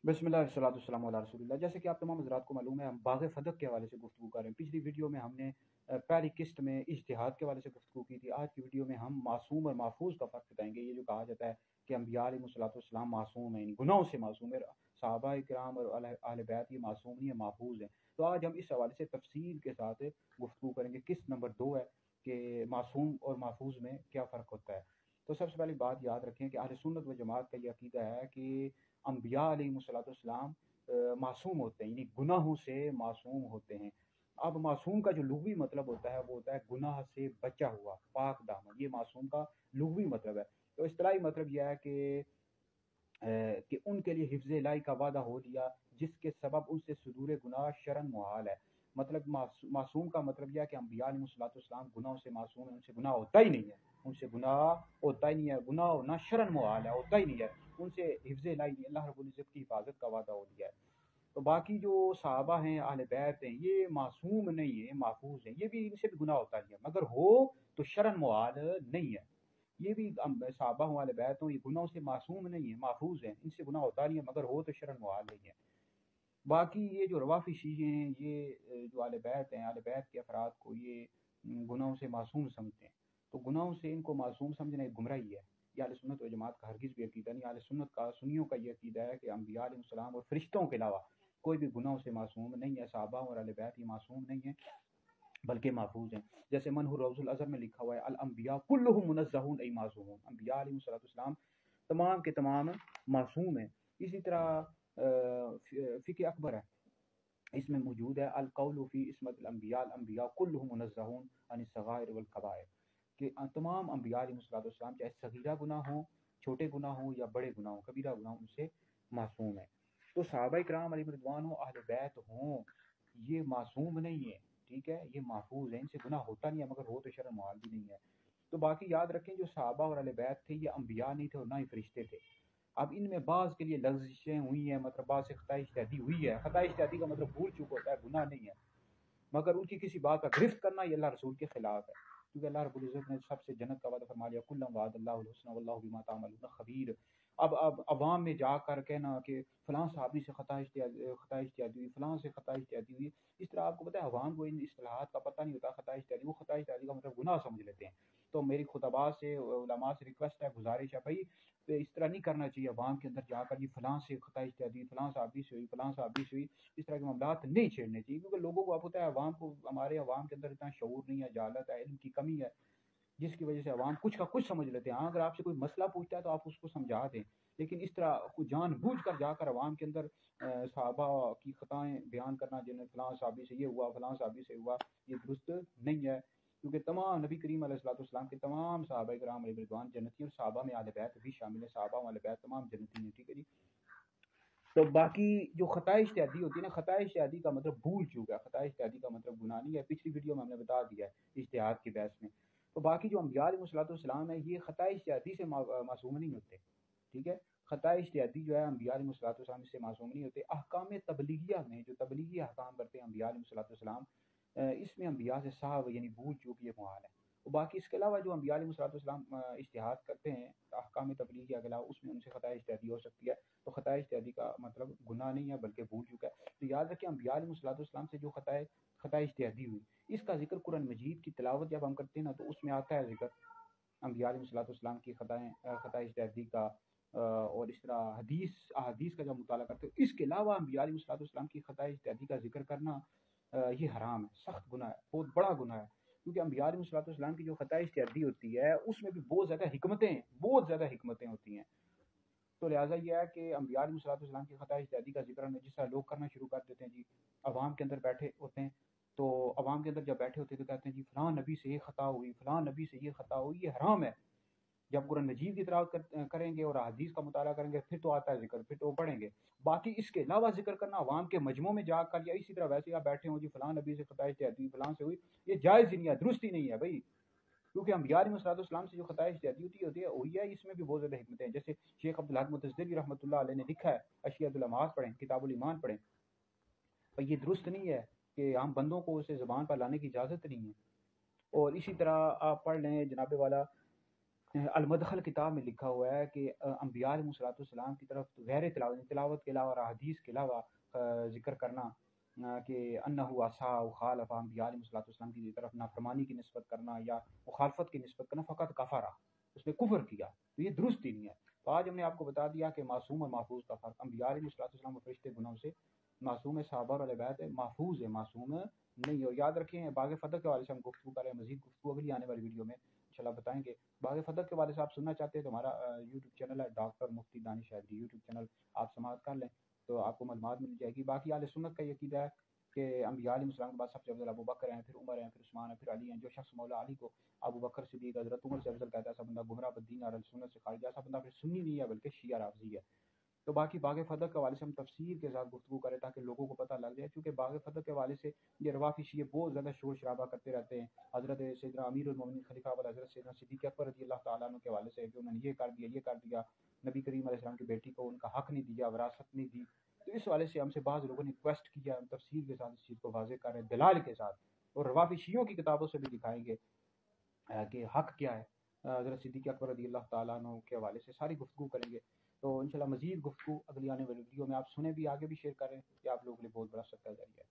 बिस्मिल्लाहिर्रहमानिर्रहीम अला रसूलिल्लाह। जैसे कि आप तमाम हज़रात को मालूम है, हम बाग़ फ़दक के हवाले से गुफ्तगू कर रहे हैं। पिछली वीडियो में हमने पहली किस्त में इज्तिहाद के हवाले से गुफ्तगू की थी। आज की वीडियो में हम मासूम और महफूज का फ़र्क बताएंगे। ये जो कहा जाता है कि अम्बिया अलैहिस्सलाम मासूम हैं, गुनाहों से मासूम है, सहाबा किराम और अहले बैत ये मासूम नहीं है, महफूज हैं। तो आज हम इस हवाले से तफसील के साथ गुफ्तगू करेंगे। किस्त नंबर 2 है कि मासूम और महफूज में क्या फ़र्क होता है। तो सबसे पहली बात याद रखें कि अहले सुन्नत व जमात का ये अकीदा है कि अम्बिया अलैहिस्सलाम मासूम होते हैं, यानी गुनाहों से मासूम होते हैं। अब मासूम का जो लुग़वी मतलब होता है वो होता है गुनाह से बचा हुआ, पाक दामन। ये मासूम का लुग़वी मतलब है। तो इस्तिलाही मतलब यह है कि उनके लिए हिफ्ज़ इलाही का वादा हो लिया, जिसके सबब उनसे सुदूर गुनाह शरन मुहाल है। मतलब मासूम का मतलब यह है कि अम्बिया अलैहिस्सलाम गुनाहों से मासूम है, उनसे गुनाह होता ही नहीं है, उनसे गुनाह होता ही नहीं है, गुनाह होना शरन मुहाल है, होता ही नहीं है, उनसे हिफ्ज़ इलाही नहीं, अल्लाह रब्बुल इज़्ज़त की हिफाजत का वादा हो लिया है। तो बाकी जो सहाबा हैं, अहले बैत हैं, ये मासूम नहीं है, महफूज हैं। ये भी, इनसे भी गुनाह होता नहीं है, मगर हो तो शरन मुहाल नहीं है। ये भी सहाबा हो, अहले बैत हो, ये गुनाहों से मासूम नहीं है, महफूज हैं, इनसे गुनाह होता नहीं है, मगर हो तो शरन मुहाल नहीं है। बाकी ये जो रवाफ़ी शीये हैं, ये जो अहले बैत हैं, अहले बैत के अफराद को ये गुनाहों से मासूम समझते हैं। तो गुनाहों से इनको मासूम समझना एक गुमराही है। ये अहले सुन्नत व जमात का हरगिज़ भी अकीदा नहीं। अहले सुन्नत का, सुन्नियों का ये अकीदा है कि अम्बिया अलैहिस्सलाम और फरिश्तों के अलावा कोई भी गुनाहों से मासूम नहीं है। सहाबा और अहले बैत ये मासूम नहीं है, बल्कि महफूज हैं। जैसे मनहु रौज़ुल अज़हर में लिखा हुआ है, अल अम्बिया कुल्लुहुम मुनज़्ज़हून ऐ मासूमून। अम्बिया अलैहिस्सलाम तमाम के तमाम मासूम हैं। इसी तरह फ़िक़्ह अकबर है, इसमें मौजूद है अल कौलु फ़ी इस्मतिल अम्बिया, अल अम्बिया कुल्लुहुम मुनज़्ज़हून अनिस सगाइर वल कबाइर, कि तमाम अम्बिया अलैहिस्सलाम चाहे सगीरा गुनाह हों, छोटे गुनाह हों या बड़े गुनाह हों, कबीरा गुनाह हों, उनसे मासूम है। तो सहाबा इकराम अलैहिम रिज़वान हों, अहले बैत हों, ये मासूम नहीं है, ठीक है, ये महफूज है, इनसे गुनाह होता नहीं है, मगर हो तो शर्म मुहाल भी नहीं है। तो बाकी याद रखें, जो सहाबा और अहले बैत थे, ये अम्बिया नहीं थे और ना ही फरिश्ते थे। अब इनमें बाज़ के लिए लग़्ज़िशें हुई हैं, मतलब बाज़ से ख़ता इज्तिहादी हुई है। ख़ता इज्तिहादी का मतलब भूल चूक होता है, गुनाह नहीं है, मगर उनकी किसी बात का गिरफ्त करना ये अल्लाह रसूल के खिलाफ है। क्योंकि अल्लाह रब्बुल इज़्ज़त ने सबसे जन्नत का वादा फरमा लिया, कुल्लम वअदल्लाहुल हुस्ना वल्लाहु बिमा तअमलून खबीर। अब अवाम में जाकर कहना कि फ़लाँ सहाबी से ख़ता इज्तिहादी हुई, फ़लाँ से ख़ता इज्तिहादी हुई, इस तरह आपको पता है अवाम को इन इस्तिलाहात का पता नहीं होता। ख़ता इज्तिहादी, वो ख़ता इज्तिहादी का मतलब गुनाह समझ लेते हैं। तो मेरी खुतबा से, उलमा से रिक्वेस्ट है, गुजारिश है, भाई तो इस तरह नहीं करना चाहिए। अवाम के अंदर जाकर ये फ़लाँ से ख़ता इज्तिहादी, फ़लाँ सहाबी से हुई, फ़लाँ सहाबी से हुई, इस तरह के मामलात नहीं छेड़ने चाहिए। क्योंकि लोगों को आप होता है, अवाम को, हमारे अवाम के अंदर इतना शऊर नहीं है, जहालत है, इल्म की कमी है, जिसकी वजह से अवाम कुछ का कुछ समझ लेते हैं। हाँ, अगर आपसे कोई मसला पूछता है तो आप उसको समझा दें, लेकिन इस तरह जानबूझ कर जाकर अवाम के अंदर सहाबा की ख़ताएँ बयान करना, जिन्हें फ़लाँ सहाबी से ये हुआ, फ़लाँ सहाबी से हुआ, ये दुरुस्त नहीं है। क्योंकि तमाम नबी करीम अलैहिस्सलाम के तमाम सहाबा किराम अलैहिम रिज़वान जन्नती, और सहाबा में अहले बैत भी शामिल है। सहाबा और अहले बैत तमाम जन्नती हैं, ठीक है जी। तो बाकी जो ख़ता इज्तिहादी होती है ना, ख़ता इज्तिहादी का मतलब भूल चूक है, ख़ता इज्तिहादी का मतलब गुनाह नहीं है। पिछली वीडियो में हमने बता दिया है इज्तिहाद की बहस में। तो बाकी जो अम्बिया अलैहिस्सलाम है, ये ख़ता इज्तिहादी से मासूम नहीं होते, ठीक है। ख़ता इज्तिहादी जो है, अम्बिया अलैहिस्सलाम इससे मासूम नहीं होते। अहकाम तबलीगिया में जो तबलीगी अहकाम करते हैं अम्बिया अलैहिस्सलाम, इसमें अम्बिया से साहब यानी भूल चूक ये मुहाल है। तो बाकी इसके अलावा जो अम्बिया अलैहिस्सलाम इज्तिहाद करते हैं अहकाम तबलीगिया के अलावा, उसमें उनसे ख़ता इज्तिहादी हो सकती है। तो ख़ता इज्तिहादी का मतलब गुनाह नहीं है, बल्कि भूल चूक है। तो याद रखें, अम्बिया अलैहिस्सलाम से जो ख़ता इज्तिहादी हुई, इसका जिक्र कुरान मजीद की तिलावत जब हम करते हैं ना, तो उसमें आता है जिक्र अम्बिया अलैहिस्सलाम की ख़ता इज्तिहादी का। और इस तरह अहादीस का जब मुताला करते हो, इसके अलावा अम्बिया अलैहिस्सलाम की ख़ता इज्तिहादी का जिक्र करना ये हराम है, सख्त गुनाह है, बहुत बड़ा गुनाह है। क्योंकि अम्बिया अलैहिस्सलाम की जो ख़ता इज्तिहादी होती है, उसमें भी बहुत ज़्यादा हिकमतें होती हैं। तो लिहाजा ये है कि अम्बिया अलैहिस्सलाम की ख़ता इज्तिहादी का जिक्र जिस तरह लोग करना शुरू कर देते हैं जी, अवाम के अंदर बैठे होते हैं, तो अवाम के अंदर जब बैठे होते हैं तो कहते हैं जी फ़लाँ नबी से ये ख़ता हुई, फ़लाँ नबी से ये ख़ता हुई, ये हराम है। जब कुरान मजीद की तिलावत करेंगे और हदीस का मुताला करेंगे, फिर तो आता है जिक्र, फिर तो पढ़ेंगे। बाकी इसके अलावा जिक्र करना अवाम के मजमों में जाकर, या इसी तरह वैसे आप बैठे हो जी फ़लाँ नबी से ख़ता इज्तिहादी फ़लाँ से हुई, ये जायज़ ही नहीं है, दुरुस्त ही नहीं है भाई। क्योंकि अम्बिया अलैहिस्सलाम से जो ख़ता इज्तिहादी हुई है, इसमें भी बहुत ज़्यादा हिकमतें हैं। जैसे शेख अब्दुल हक मुतज़िली रहमतुल्लाह अलैह ने लिखा है, अशियतुल अमात पढ़ें, किताबुल ईमान पढ़ें। पर ये दुरुस्त नहीं है कि हम बंदों को उसे ज़बान पर लाने की इजाज़त नहीं है। और इसी तरह आप पढ़ लें जनाब वाला المدخل کتاب میں لکھا ہوا ہے کہ انبیاء علیہ الصلوۃ والسلام کی طرف غیر تلاوت کے علاوہ اور حدیث کے علاوہ ذکر کرنا کہ انہ عصا خالف انبیاء علیہ الصلوۃ والسلام کی طرف نافرمانی کی نسبت کرنا یا مخالفت کی نسبت کرنا فقط کفرہ، اس نے کفر کیا، تو یہ درست ہی نہیں ہے۔ تو آج ہم نے آپ کو بتا دیا کہ معصوم اور محفوظ کا فرق۔ انبیاء علیہ الصلوۃ والسلام و فرشتے گناہوں سے معصوم ہے، صحابہ اور اہل بیت محفوظ ہے، معصوم نہیں ہو۔ یاد رکھیں باغ فتح کے حوالے سے ہم گفتگو کریں، مزید گفتگو اگلی آنے والی ویڈیو میں انشاءاللہ بتائیں گے۔ باغ فتح کے حوالے سے آپ سننا چاہتے ہیں تو ہمارا یوٹیوب چینل ہے ڈاکٹر مفتی دانش حیدری، یوٹیوب چینل آپ سماعت کر لیں تو آپ کو معلومات مل جائے گی۔ باقی اہل سنت کا یہ عقیدہ ہے کہ انبیاء علیہ السلام کے بعد سب سے افضل ابو بکر ہیں، پھر عمر ہیں، پھر عثمان ہیں، پھر علی ہیں۔ جو شخص مولا علی کو ابو بکر صدیق حضرت عمر سے افضل کہتا ہے، ایسا بندہ گمراہ بدین اور اہل سنت سے خارج ہے، ایسا بندہ پھر سنی نہیں ہے بلکہ شیعہ رافضی ہے۔ تو باقی باغ فتح کے حوالے سے ہم تفسیر کے ساتھ گفتگو کریں تاکہ لوگوں کو پتہ لگ جائے، کیونکہ باغ فتح کے حوالے سے یہ روافی شیعہ بہت زیادہ شور شرابہ کرتے رہتے ہیں حضرت سیدنا امیر المومنین خلیفہ اول حضرت سیدنا صدیق اکبر رضی اللہ تعالیٰ عنہ کے حوالے سے کہ انہوں نے یہ کر دیا، یہ کر دیا، نبی کریم علیہ السلام کی بیٹی کو ان کا حق نہیں دیا، وراثت نہیں دی۔ تو اس حوالے سے ہم سے بعض لوگوں نے ریکویسٹ کیا، ہم تفسیر کے ساتھ اس چیز کو واضح کر رہے ہیں دلائل کے ساتھ، اور روافی شیعوں کی کتابوں سے بھی دکھائیں گے کہ حق کیا ہے۔ حضرت صدیق اکبر رضی اللہ تعالیٰ عنہ کے حوالے سے ساری گفتگو کریں گے۔ تو انشاءاللہ مزید گفتگو اگلی آنے والی ویڈیو میں آپ سنیں بھی، آگے بھی شیئر کریں کہ آپ لوگوں کے لیے بہت بڑا صدقہ جاریہ ہے۔